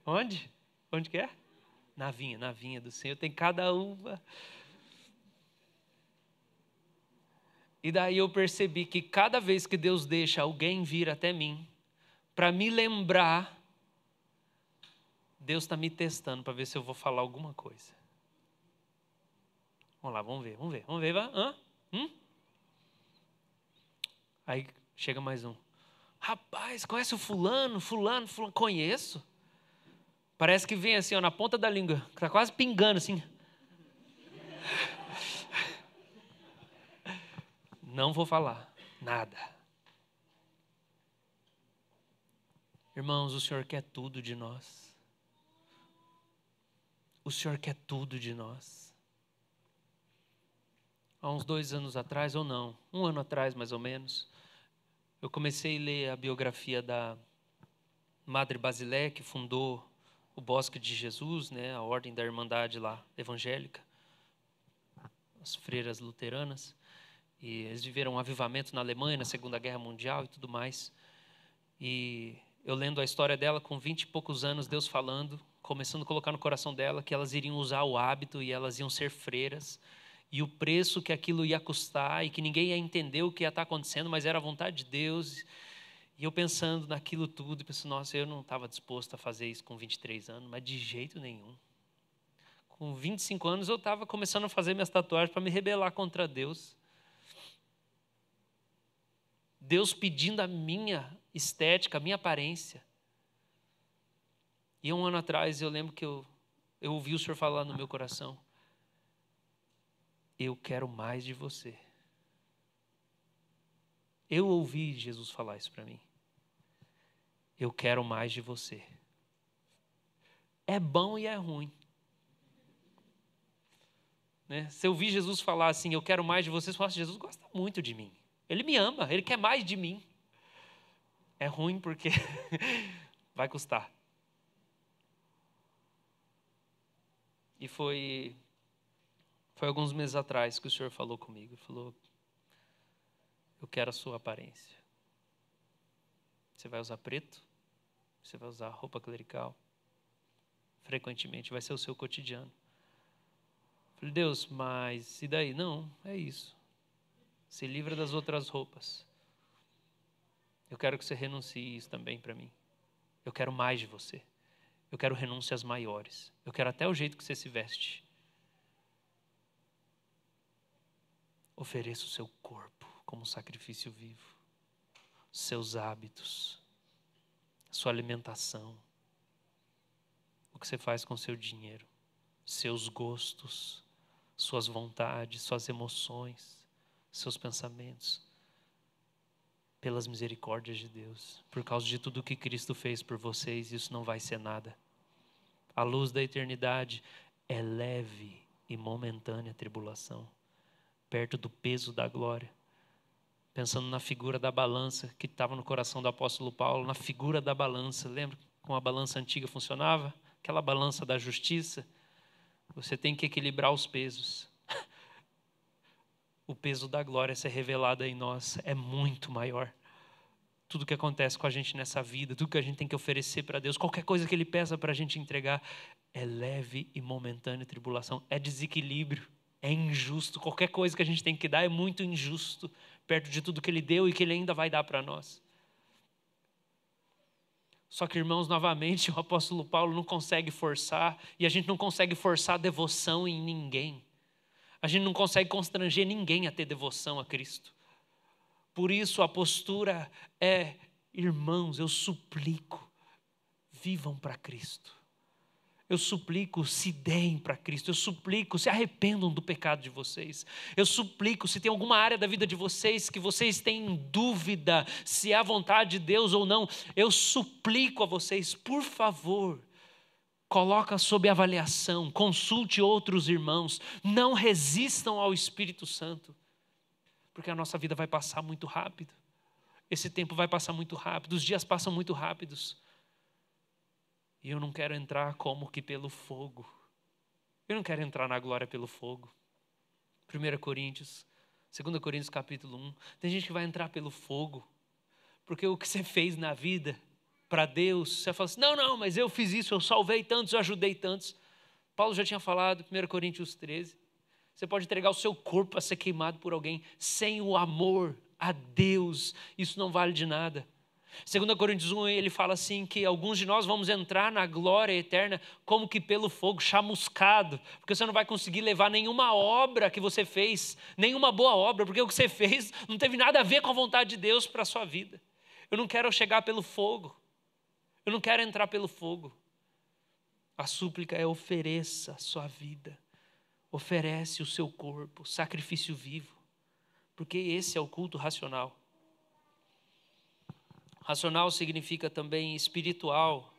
[SPEAKER 1] Onde? Onde que é? Na vinha do Senhor, tem cada uva. E daí eu percebi que cada vez que Deus deixa alguém vir até mim, para me lembrar, Deus está me testando para ver se eu vou falar alguma coisa. Vamos lá, vamos ver, vai? Aí chega mais um. Rapaz, conhece o fulano? Conheço. Parece que vem assim, ó, na ponta da língua, está quase pingando assim. Não vou falar nada. Irmãos, o Senhor quer tudo de nós. O Senhor quer tudo de nós. Há uns 2 anos atrás, ou não, 1 ano atrás mais ou menos, eu comecei a ler a biografia da Madre Basilé, que fundou o Bosque de Jesus, né, a ordem da Irmandade lá, evangélica, as freiras luteranas. E eles viveram um avivamento na Alemanha, na Segunda Guerra Mundial e tudo mais. E eu lendo a história dela, com 20 e poucos anos, Deus falando, começando a colocar no coração dela que elas iriam usar o hábito e elas iam ser freiras. E o preço que aquilo ia custar e que ninguém ia entender o que ia estar acontecendo, mas era a vontade de Deus. E eu pensando naquilo tudo, pensando, nossa, eu não estava disposto a fazer isso com 23 anos, mas de jeito nenhum. Com 25 anos eu estava começando a fazer minhas tatuagens para me rebelar contra Deus. Deus pedindo a minha estética, a minha aparência. E 1 ano atrás eu lembro que eu ouvi o Senhor falar no meu coração: eu quero mais de você. Eu ouvi Jesus falar isso para mim. eu quero mais de você. É bom e é ruim. Né? Se eu ouvir Jesus falar assim, eu quero mais de você, você fala, Jesus gosta muito de mim. Ele me ama, ele quer mais de mim. É ruim porque vai custar. E foi alguns meses atrás que o Senhor falou comigo. Ele falou, eu quero a sua aparência. Você vai usar preto? Você vai usar roupa clerical? Frequentemente vai ser o seu cotidiano. Eu falei, Deus, mas e daí? Não, é isso. Se livra das outras roupas. Eu quero que você renuncie isso também para mim. Eu quero mais de você. Eu quero renúncias maiores. Eu quero até o jeito que você se veste. Ofereça o seu corpo como sacrifício vivo. Seus hábitos. Sua alimentação. O que você faz com o seu dinheiro. Seus gostos. Suas vontades, suas emoções. Seus pensamentos. Pelas misericórdias de Deus. Por causa de tudo que Cristo fez por vocês, isso não vai ser nada. A luz da eternidade é leve e momentânea tribulação. Perto do peso da glória. Pensando na figura da balança que estava no coração do apóstolo Paulo, na figura da balança. Lembra como a balança antiga funcionava? Aquela balança da justiça. Você tem que equilibrar os pesos. O peso da glória ser revelado em nós é muito maior. Tudo que acontece com a gente nessa vida, tudo que a gente tem que oferecer para Deus, qualquer coisa que Ele peça para a gente entregar, é leve e momentânea tribulação, é desequilíbrio, é injusto. Qualquer coisa que a gente tem que dar é muito injusto, perto de tudo que Ele deu e que Ele ainda vai dar para nós. Só que, irmãos, novamente, o apóstolo Paulo não consegue forçar, e a gente não consegue forçar devoção em ninguém. A gente não consegue constranger ninguém a ter devoção a Cristo. Por isso a postura é, irmãos, eu suplico, vivam para Cristo. Eu suplico, se deem para Cristo. Eu suplico, se arrependam do pecado de vocês. Eu suplico, se tem alguma área da vida de vocês que vocês têm dúvida se é a vontade de Deus ou não, eu suplico a vocês, por favor, coloca sob avaliação, consulte outros irmãos, não resistam ao Espírito Santo, porque a nossa vida vai passar muito rápido. Esse tempo vai passar muito rápido, os dias passam muito rápidos. E eu não quero entrar como que pelo fogo. Eu não quero entrar na glória pelo fogo. 1 Coríntios, 2 Coríntios capítulo 1. Tem gente que vai entrar pelo fogo. Porque o que você fez na vida para Deus, você fala assim, não, mas eu fiz isso, eu salvei tantos, eu ajudei tantos. Paulo já tinha falado, 1 Coríntios 13. Você pode entregar o seu corpo a ser queimado por alguém. Sem o amor a Deus, isso não vale de nada. 2 Coríntios 1, ele fala assim que alguns de nós vamos entrar na glória eterna como que pelo fogo, chamuscado, porque você não vai conseguir levar nenhuma obra que você fez, nenhuma boa obra, porque o que você fez não teve nada a ver com a vontade de Deus para a sua vida. Eu não quero chegar pelo fogo, eu não quero entrar pelo fogo. A súplica é ofereça a sua vida, oferece o seu corpo, sacrifício vivo, porque esse é o culto racional. Racional significa também espiritual.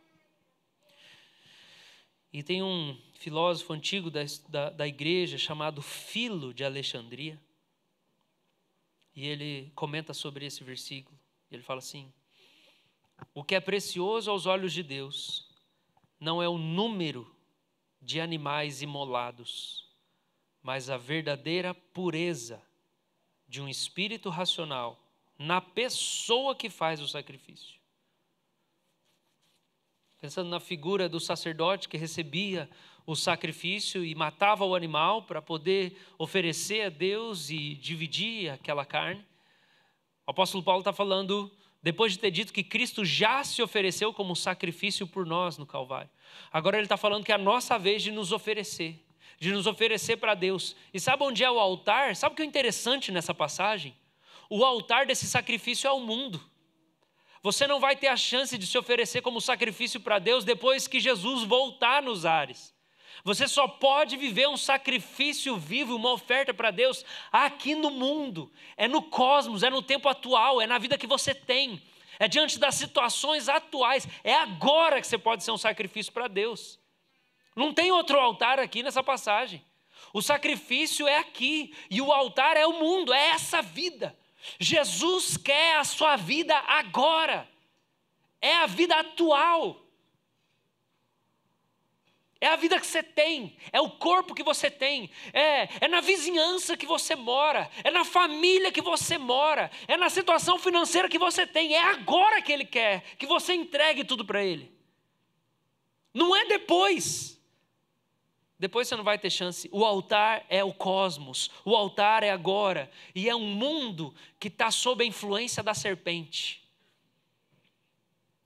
[SPEAKER 1] E tem um filósofo antigo da igreja chamado Filo de Alexandria. E ele comenta sobre esse versículo. Ele fala assim: o que é precioso aos olhos de Deus não é o número de animais imolados, mas a verdadeira pureza de um espírito racional na pessoa que faz o sacrifício. Pensando na figura do sacerdote que recebia o sacrifício e matava o animal para poder oferecer a Deus e dividir aquela carne. O apóstolo Paulo está falando, depois de ter dito que Cristo já se ofereceu como sacrifício por nós no Calvário. Agora ele está falando que é a nossa vez de nos oferecer para Deus. E sabe onde é o altar? Sabe o que é interessante nessa passagem? O altar desse sacrifício é o mundo. Você não vai ter a chance de se oferecer como sacrifício para Deus depois que Jesus voltar nos ares. Você só pode viver um sacrifício vivo, uma oferta para Deus aqui no mundo. É no cosmos, é no tempo atual, é na vida que você tem. é diante das situações atuais. É agora que você pode ser um sacrifício para Deus. Não tem outro altar aqui nessa passagem. O sacrifício é aqui e o altar é o mundo, é essa vida. Jesus quer a sua vida agora. É a vida atual. É a vida que você tem, é o corpo que você tem, é na vizinhança que você mora, é na família que você mora, é na situação financeira que você tem. É agora que Ele quer que você entregue tudo para Ele. Não é depois. Depois você não vai ter chance. O altar é o cosmos, o altar é agora. E é um mundo que está sob a influência da serpente.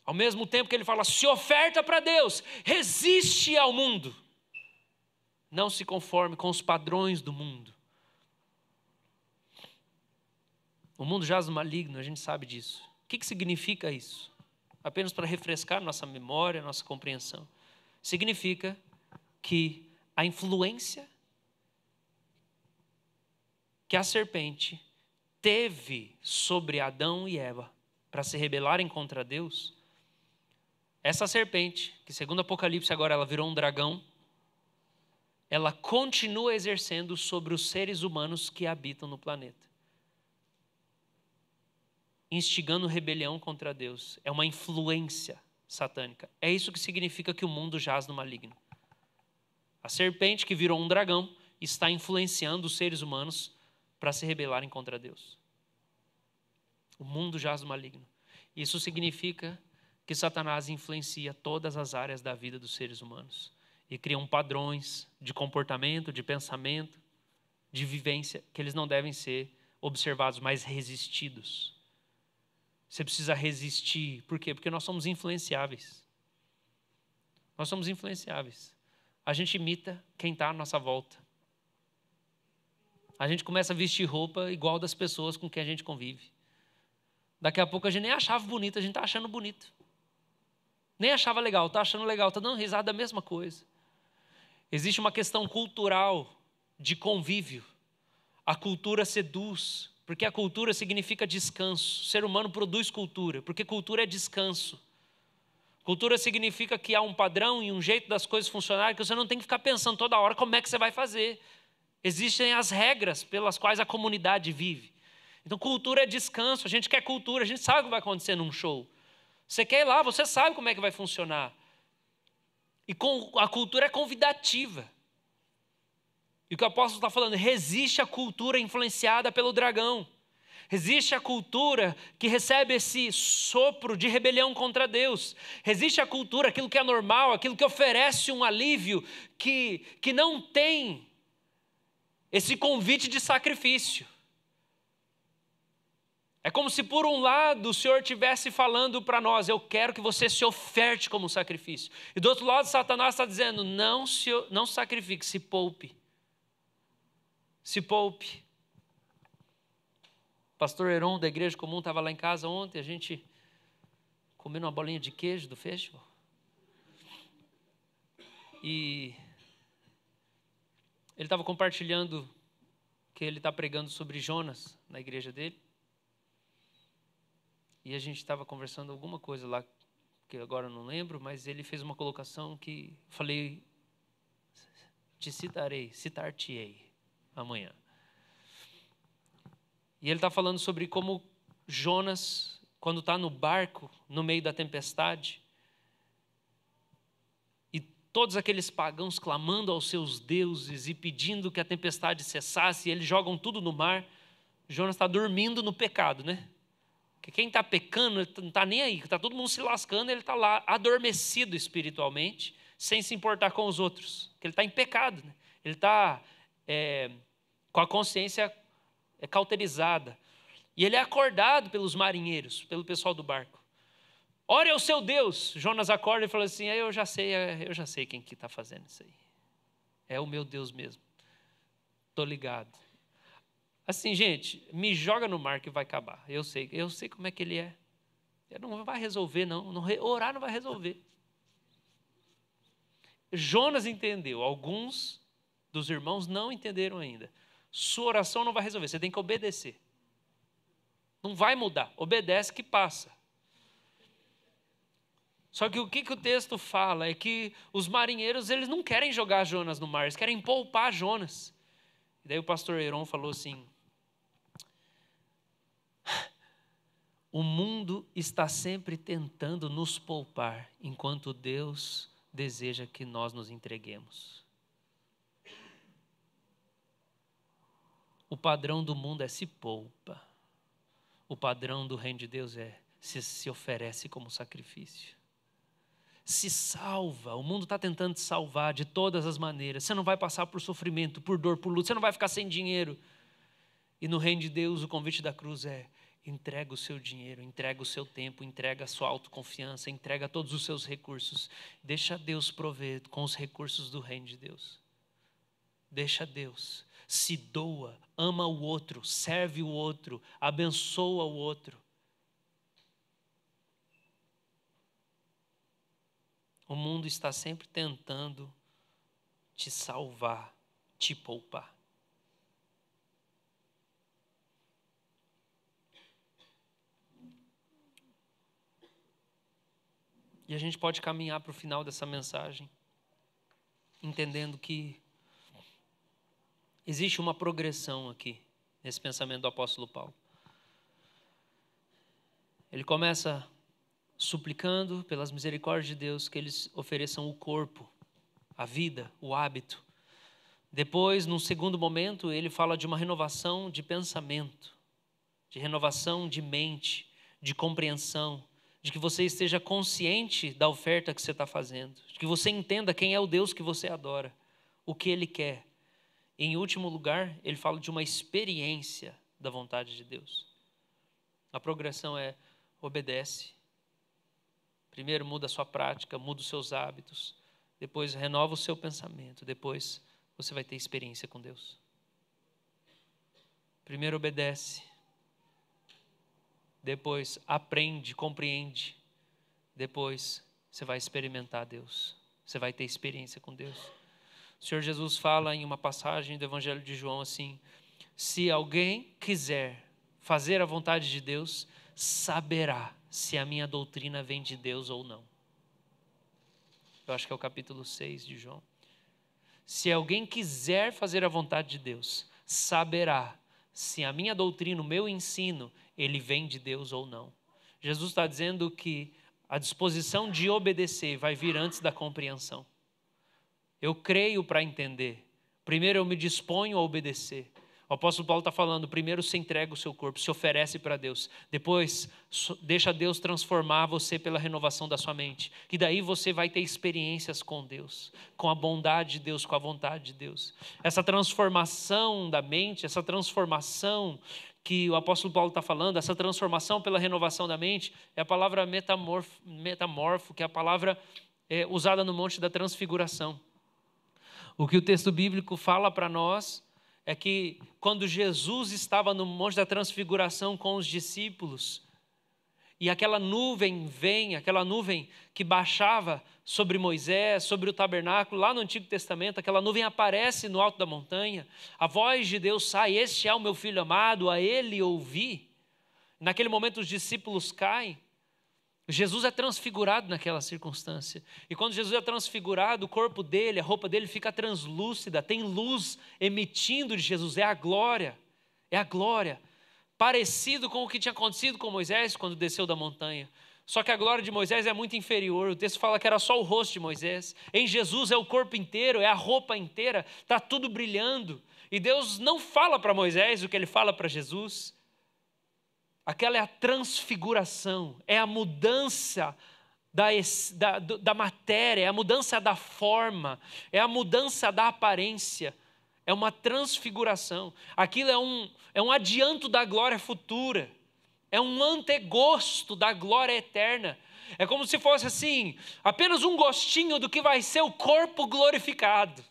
[SPEAKER 1] Ao mesmo tempo que ele fala, se oferta para Deus, resiste ao mundo. Não se conforme com os padrões do mundo. O mundo jaz no maligno, a gente sabe disso. O que significa isso? Apenas para refrescar nossa memória, nossa compreensão. Significa que a influência que a serpente teve sobre Adão e Eva para se rebelarem contra Deus, essa serpente, que segundo Apocalipse agora ela virou um dragão, ela continua exercendo sobre os seres humanos que habitam no planeta. Instigando rebelião contra Deus. É uma influência satânica. É isso que significa que o mundo jaz no maligno. A serpente que virou um dragão está influenciando os seres humanos para se rebelarem contra Deus. O mundo jaz no maligno. Isso significa que Satanás influencia todas as áreas da vida dos seres humanos e criam padrões de comportamento, de pensamento, de vivência, que eles não devem ser observados, mas resistidos. Você precisa resistir. Por quê? Porque nós somos influenciáveis. Nós somos influenciáveis. A gente imita quem está à nossa volta. A gente começa a vestir roupa igual das pessoas com quem a gente convive. Daqui a pouco a gente nem achava bonito, a gente está achando bonito. Nem achava legal, está achando legal, está dando risada da mesma coisa. Existe uma questão cultural de convívio. A cultura seduz, porque a cultura significa descanso. O ser humano produz cultura, porque cultura é descanso. Cultura significa que há um padrão e um jeito das coisas funcionarem que você não tem que ficar pensando toda hora como é que você vai fazer. Existem as regras pelas quais a comunidade vive. Então cultura é descanso, a gente quer cultura, a gente sabe o que vai acontecer num show. Você quer ir lá, você sabe como é que vai funcionar. E a cultura é convidativa. E o que o apóstolo está falando, resiste à cultura influenciada pelo dragão. Resiste à cultura que recebe esse sopro de rebelião contra Deus. Resiste à cultura, aquilo que é normal, aquilo que oferece um alívio, que não tem esse convite de sacrifício. É como se por um lado o Senhor estivesse falando para nós, eu quero que você se oferte como um sacrifício. E do outro lado Satanás está dizendo, não se sacrifique, se poupe. Se poupe. O pastor Heron da Igreja Comum estava lá em casa ontem, a gente comendo uma bolinha de queijo do festival. E ele estava compartilhando que ele está pregando sobre Jonas na igreja dele. E a gente estava conversando alguma coisa lá, que agora eu não lembro, mas ele fez uma colocação que falei, citar-te-ei amanhã. E ele está falando sobre como Jonas, quando está no barco, no meio da tempestade, e todos aqueles pagãos clamando aos seus deuses e pedindo que a tempestade cessasse, e eles jogam tudo no mar, Jonas está dormindo no pecado, né? Porque quem está pecando não está nem aí, está todo mundo se lascando, ele está lá adormecido espiritualmente, sem se importar com os outros, porque ele está em pecado, né? Ele está com a consciência cauterizada. E ele é acordado pelos marinheiros, pelo pessoal do barco. Ore ao seu Deus. Jonas acorda e fala assim, eu já sei quem que está fazendo isso aí. É o meu Deus mesmo. Estou ligado. Assim, gente, me joga no mar que vai acabar. Eu sei como é que ele é. Ele não vai resolver, não. Orar não vai resolver. Jonas entendeu. Alguns dos irmãos não entenderam ainda. Sua oração não vai resolver. Você tem que obedecer. Não vai mudar. Obedece que passa. Só que o que o texto fala é que os marinheiros, eles não querem jogar Jonas no mar, eles querem poupar Jonas. E daí o pastor Heron falou assim: o mundo está sempre tentando nos poupar, enquanto Deus deseja que nós nos entreguemos. O padrão do mundo é se poupa. O padrão do reino de Deus é se oferece como sacrifício. Se salva. O mundo está tentando te salvar de todas as maneiras. Você não vai passar por sofrimento, por dor, por luta. Você não vai ficar sem dinheiro. E no reino de Deus, o convite da cruz é: entrega o seu dinheiro, entrega o seu tempo, entrega a sua autoconfiança, entrega todos os seus recursos. Deixa Deus prover com os recursos do reino de Deus. Deixa Deus. Se doa, ama o outro, serve o outro, abençoa o outro. O mundo está sempre tentando te salvar, te poupar. E a gente pode caminhar para o final dessa mensagem, entendendo que existe uma progressão aqui, nesse pensamento do apóstolo Paulo. Ele começa suplicando pelas misericórdias de Deus que eles ofereçam o corpo, a vida, o hábito. Depois, num segundo momento, ele fala de uma renovação de pensamento, de renovação de mente, de compreensão, de que você esteja consciente da oferta que você está fazendo, de que você entenda quem é o Deus que você adora, o que Ele quer. E, em último lugar, ele fala de uma experiência da vontade de Deus. A progressão é: obedece. Primeiro muda a sua prática, muda os seus hábitos. Depois renova o seu pensamento. Depois você vai ter experiência com Deus. Primeiro obedece. Depois aprende, compreende. Depois você vai experimentar Deus. Você vai ter experiência com Deus. O Senhor Jesus fala em uma passagem do Evangelho de João assim: se alguém quiser fazer a vontade de Deus, saberá se a minha doutrina vem de Deus ou não. Eu acho que é o capítulo 6 de João. Se alguém quiser fazer a vontade de Deus, saberá se a minha doutrina, o meu ensino, ele vem de Deus ou não. Jesus está dizendo que a disposição de obedecer vai vir antes da compreensão. Eu creio para entender. Primeiro eu me disponho a obedecer. O apóstolo Paulo está falando: primeiro você entrega o seu corpo, se oferece para Deus. Depois deixa Deus transformar você pela renovação da sua mente. Que daí você vai ter experiências com Deus, com a bondade de Deus, com a vontade de Deus. Essa transformação da mente, essa transformação que o apóstolo Paulo está falando, essa transformação pela renovação da mente, é a palavra metamorfo, que é a palavra usada no Monte da Transfiguração. O que o texto bíblico fala para nós é que quando Jesus estava no Monte da Transfiguração com os discípulos, e aquela nuvem aquela nuvem que baixava sobre Moisés, sobre o tabernáculo, lá no Antigo Testamento, aquela nuvem aparece no alto da montanha, a voz de Deus sai: este é o meu filho amado, a ele ouvi. Naquele momento os discípulos caem. Jesus é transfigurado naquela circunstância. E quando Jesus é transfigurado, o corpo dele, a roupa dele fica translúcida, tem luz emitindo de Jesus, é a glória, parecido com o que tinha acontecido com Moisés quando desceu da montanha. Só que a glória de Moisés é muito inferior, o texto fala que era só o rosto de Moisés. Em Jesus é o corpo inteiro, é a roupa inteira, está tudo brilhando. E Deus não fala para Moisés o que ele fala para Jesus. Aquela é a transfiguração, é a mudança da matéria, é a mudança da forma, é a mudança da aparência, é uma transfiguração. Aquilo é um adianto da glória futura, é um antegosto da glória eterna. É como se fosse assim, apenas um gostinho do que vai ser o corpo glorificado.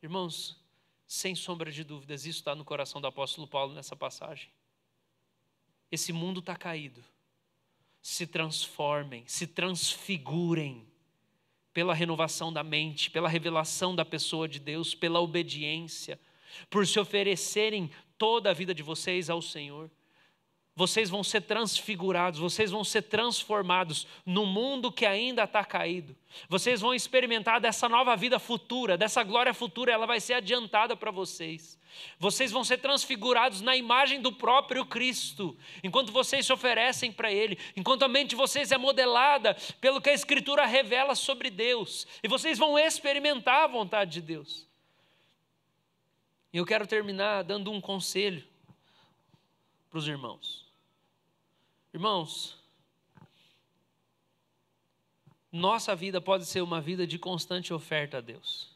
[SPEAKER 1] Irmãos, sem sombra de dúvidas, isso está no coração do apóstolo Paulo nessa passagem. Esse mundo está caído. Se transformem, se transfigurem pela renovação da mente, pela revelação da pessoa de Deus, pela obediência, por se oferecerem toda a vida de vocês ao Senhor. vocês vão ser transfigurados, vocês vão ser transformados no mundo que ainda está caído. Vocês vão experimentar dessa nova vida futura, dessa glória futura, ela vai ser adiantada para vocês. Vocês vão ser transfigurados na imagem do próprio Cristo, enquanto vocês se oferecem para Ele, enquanto a mente de vocês é modelada pelo que a Escritura revela sobre Deus, e vocês vão experimentar a vontade de Deus. E eu quero terminar dando um conselho para os irmãos. Irmãos, nossa vida pode ser uma vida de constante oferta a Deus.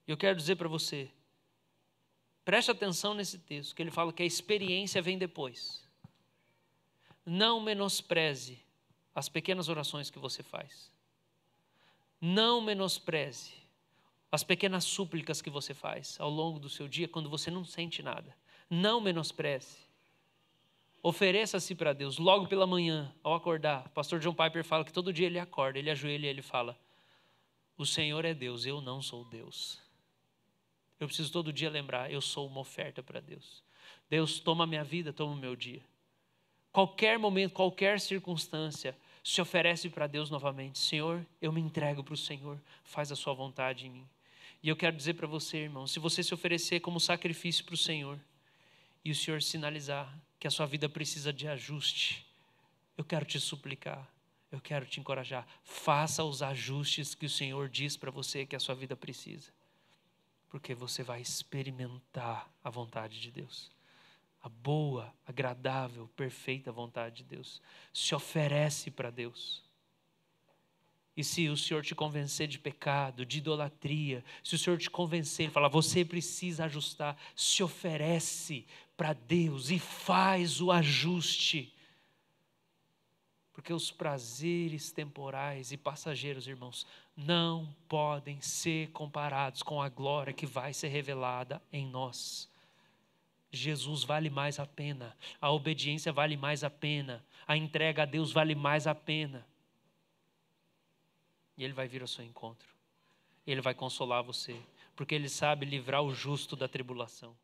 [SPEAKER 1] E eu quero dizer para você, preste atenção nesse texto, que ele fala que a experiência vem depois. Não menospreze as pequenas orações que você faz. Não menospreze as pequenas súplicas que você faz ao longo do seu dia, quando você não sente nada. Não menospreze. Ofereça-se para Deus logo pela manhã, ao acordar. O pastor John Piper fala que todo dia ele acorda, ele ajoelha e ele fala: o Senhor é Deus, eu não sou Deus. Eu preciso todo dia lembrar, eu sou uma oferta para Deus. Deus, toma a minha vida, toma o meu dia. Qualquer momento, qualquer circunstância, se oferece para Deus novamente. Senhor, eu me entrego para o Senhor, faz a sua vontade em mim. E eu quero dizer para você, irmão, se você se oferecer como sacrifício para o Senhor, e o Senhor sinalizar que a sua vida precisa de ajuste, eu quero te suplicar, eu quero te encorajar, faça os ajustes que o Senhor diz para você que a sua vida precisa, porque você vai experimentar a vontade de Deus, a boa, agradável, perfeita vontade de Deus. Se oferece para Deus. E se o Senhor te convencer de pecado, de idolatria, se o Senhor te convencer e falar, você precisa ajustar, se oferece para Deus e faz o ajuste. Porque os prazeres temporais e passageiros, irmãos, não podem ser comparados com a glória que vai ser revelada em nós. Jesus vale mais a pena, a obediência vale mais a pena, a entrega a Deus vale mais a pena. E Ele vai vir ao seu encontro. Ele vai consolar você, porque Ele sabe livrar o justo da tribulação.